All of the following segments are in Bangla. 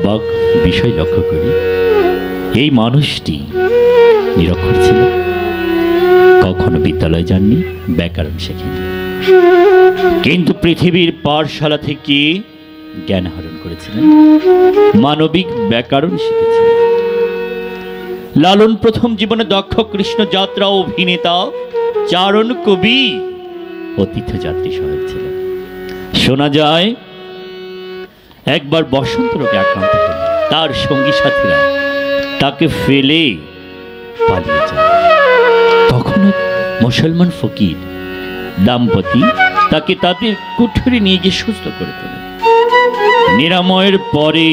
অবাক বিষয় লক্ষ্য করি, এই মানুষটি নিরক্ষর ছিল, কখনো বিদ্যালয়ে যাননি, ব্যাকরণ শেখেনি, কিন্তু পৃথিবীর পাঠশালা থেকে জ্ঞান আহরণ করেছিলেন, মানবিক ব্যাকরণ শিখেছিলেন। লালন প্রথম জীবনে দক্ষ কৃষ্ণযাত্রা অভিনেতা, চারণ কবি ও তীর্থযাত্রী সহায়ক ছিলেন। শোনা যায় একবার বসন্ত রোগে আক্রান্ত হলেন, তার সঙ্গী সাথীরা তাকে ফেলে পালিয়ে যায়। তখন এক মুসলমান ফকির দাম্পতি তাকে তাদের কুঠুরি নিয়ে গিয়ে সুস্থ করে তোলেন। নিরাময়ের পরে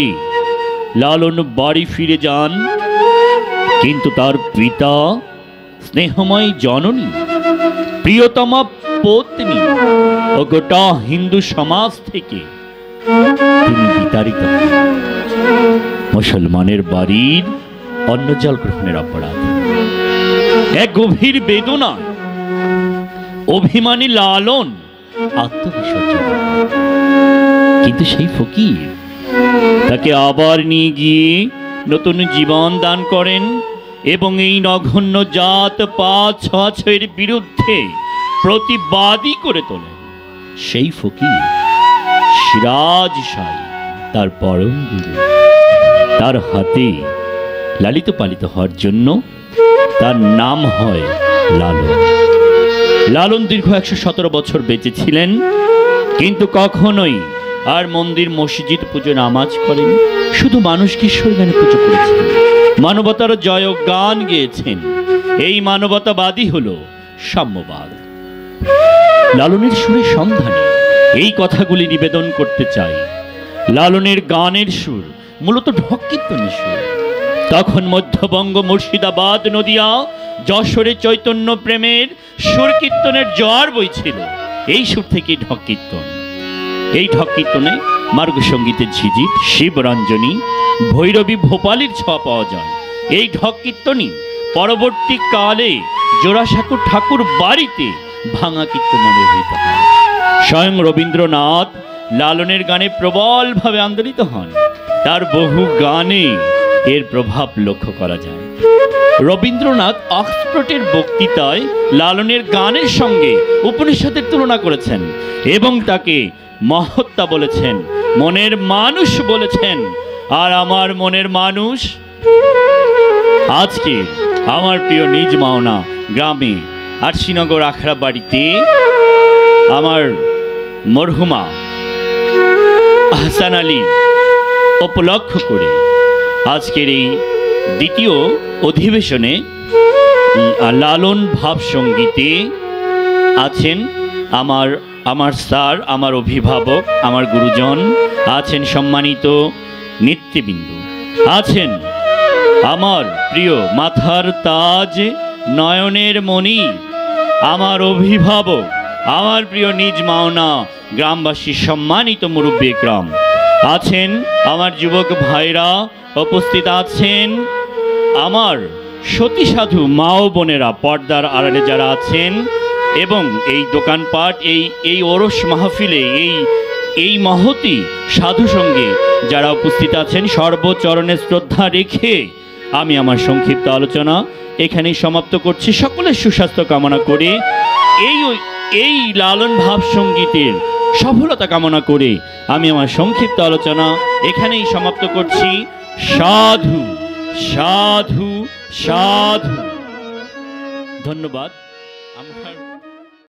লালন বাড়ি ফিরে যান, কিন্তু তার পিতা, স্নেহময় জননী, প্রিয়তমা পত্নী ও গোটা হিন্দু সমাজ থেকে তিনি বিতাড়িত হন। মুসলমানের বাড়ির অন্নজল গ্রহণের অপরাধ, এক গভীর বেদনা, অভিমানী লালন আত্মবিসর্জন। কিন্তু সেই ফকির তাকে আবার নিয়ে গিয়ে নতুন জীবন দান করেন এবং এই নগণ্য জাত পাত ছোঁয়াছয়ের বিরুদ্ধে প্রতিবাদী করে তোলেন। সেই ফকির সিরাজ শাহ, তার পরম গুরু। তার হাতে লালিত পালিত হওয়ার জন্য তার নাম হয় লালন। লালন দীর্ঘ 117 বছর বেঁচে ছিলেন, কিন্তু কখনোই আর মন্দির মসজিদ পুজো নামাজ করেন, শুধু মানুষকে ঈশ্বর গানে পুজো করেছিলেন, মানবতার জয় গান গেয়েছেন। এই মানবতাবাদী হলো সাম্যবাদ। লালনের সুরের সন্ধানে এই কথাগুলি নিবেদন করতে চাই। লালনের গানের সুর মূলত ঢক কীর্তনের সুর। তখন মধ্যবঙ্গ, মুর্শিদাবাদ, নদিয়া, যশোরে চৈতন্য প্রেমের সুর কীর্তনের জোয়ার বইছিল। এই সুর থেকে ঢক কীর্তন। এই ঢক কীর্তনে মার্গ সঙ্গীতের ঝিঝির, শিবরঞ্জনী, ভৈরবী, ভোপালীর ছোঁয়া পাওয়া যায়। এই ঢক কীর্তনই পরবর্তীকালে জোড়াসাঁকো ঠাকুর বাড়িতে ভাঙা কীর্তন নামে অভিহিত হয়। স্বয়ং রবীন্দ্রনাথ লালনের গানে প্রবলভাবে আন্দোলিত হন। তার বহু গানে এর প্রভাব লক্ষ্য করা যায়। রবীন্দ্রনাথ অক্সফোর্ডের বক্তৃতায় লালনের গানের সঙ্গে উপনিষদের তুলনা করেছেন এবং তাকে মহাত্মা বলেছেন, মনের মানুষ বলেছেন। আর আমার মনের মানুষ আজকে আমার প্রিয় নিজ মাওনা গ্রামে আরশিনগর আখড়া বাড়িতে আমার মরহুমা হাসান আলী উপলক্ষ করে আজকের এই দ্বিতীয় অধিবেশনে লালন ভাব সঙ্গীতে আছেন আমার স্যার, আমার অভিভাবক, আমার গুরুজন, আছেন সম্মানিত নেতৃবৃন্দ, আছেন আমার প্রিয় মাথার তাজ, নয়নের মণি, আমার অভিভাবক, আমার প্রিয় নিজ মাওনা গ্রামবাসী, সম্মানিত মুরব্বী গ্রাম, আছেন আমার যুবক ভাইরা, উপস্থিত আছেন আমার সতী সাধু মা ও বোনেরা, পর্দার আড়ালে যারা আছেন, এবং এই দোকানপাট, এই ওরস মাহফিলে এই মহতি সাধু সঙ্গে যারা উপস্থিত আছেন, সর্বচরণে শ্রদ্ধা রেখে আমি আমার সংক্ষিপ্ত আলোচনা এখানেই সমাপ্ত করছি। সকলের সুস্বাস্থ্য কামনা করে এই লালন ভাব সঙ্গীতের সফলতা কামনা করে আমি আমার সংক্ষিপ্ত আলোচনা এখানেই সমাপ্ত করছি। সাধু সাধু সাধু। ধন্যবাদ। আমার